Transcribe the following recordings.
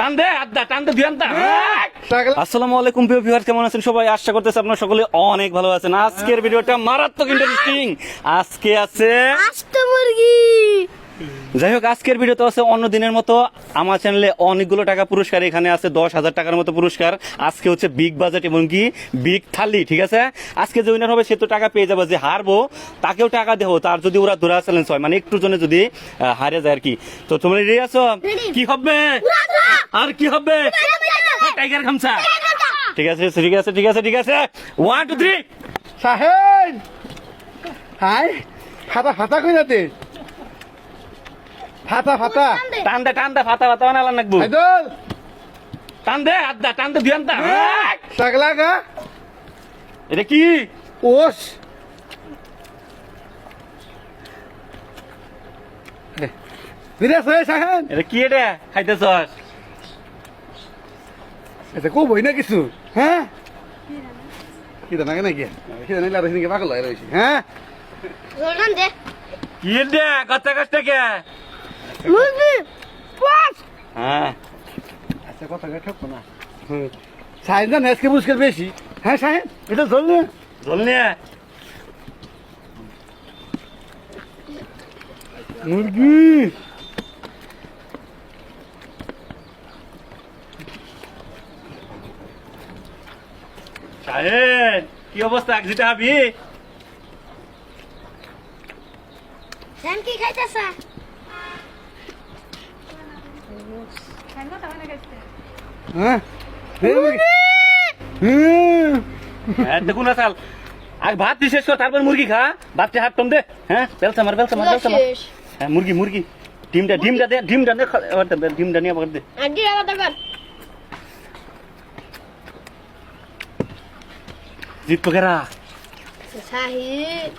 টান দে আড্ডা টান দে দিয়ান দা। আসসালামু আলাইকুম প্রিয় ভিউয়ার, কেমন আছেন সবাই? আশা করতেছি আপনারা সকলে অনেক ভালো আছেন। আজকের ভিডিওটা মারাত্মক ইন্টারেস্টিং। আজকে আছে আস্ত মুরগি। যাই হোক, আজকের ভিডিওতে আছে অন্য দিনের মতো আমার চ্যানেলে অনেকগুলো টাকা পুরস্কার। এখানে আছে 10,000 টাকার মতো পুরস্কার। আজকে হচ্ছে বিগ বাজেট এবং কি বিগ থালি, ঠিক আছে? আজকে যে উইনার হবে সে তো টাকা পেয়ে যাবে, যে হারবো তাকেও টাকা দেবো, তার যদি ওরা ধরা চ্যালেঞ্জ হয়, মানে একটু জনে যদি হারে যায় আর কি। তো তোমরা রেডি আছো? কি হবে আর কি হবে? টাইগার খামসা। ঠিক আছে ঠিক আছে ঠিক আছে ঠিক আছে, 1 2 3। সাহেব হাই ফাটা ফাটা কই যাতে ফাটা ফাটা টান দে ফাতা ফাতা বানালা নাকবো। আইদল টান দে আড্ডা টান দে দিয়ান দা। সাগলা গা এটা কি? ওস দিরে সে সাহেব এটা কি? এটা খাইতেছস? এটা কো বই না কিছু হ্যাঁ কি দানা কেন কি কি দানা লারে নিকে পাগল হয়ে রইছি হ্যাঁ জোরান দে। কি দে কত কষ্ট কে? মুরগি পাঁচ। হ্যাঁ আচ্ছা কথা কে ঠকবো না সাহেব না নেসকে বুঝকে বেশি হ্যাঁ সাহেব এটা জল না জল নিয়ে মুরগি শাহেদ, কি অবস্থা? একজিটা হাবি? সেন কি খাইতেছে? হ্যাঁ এই মুরগি হুম হ্যাঁ দেখুন না চাল, আগে ভাত দিয়ে শেষ কর, তারপর মুরগি খা। ভাতটা হাত টম দে। হ্যাঁ বেলসা মার বেলসা মার বেলসা মার। শেষ। হ্যাঁ মুরগি মুরগি ডিমটা দে ডিমটা নিয়ে আবার দে। আগে আলাদা কর। জিত পকেরা সাহিদ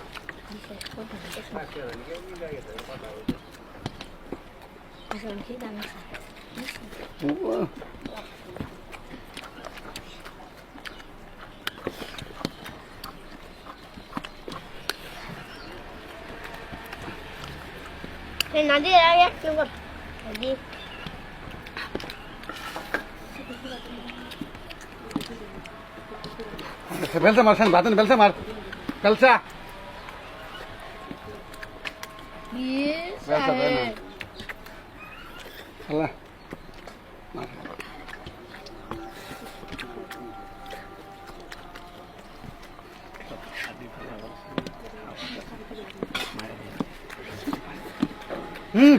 নাদি আগে এক নম্বর নাদি বেলসা মার সান বাতন বেলসা মার বেলসা বেলসা বেলসা আল্লাহ হুম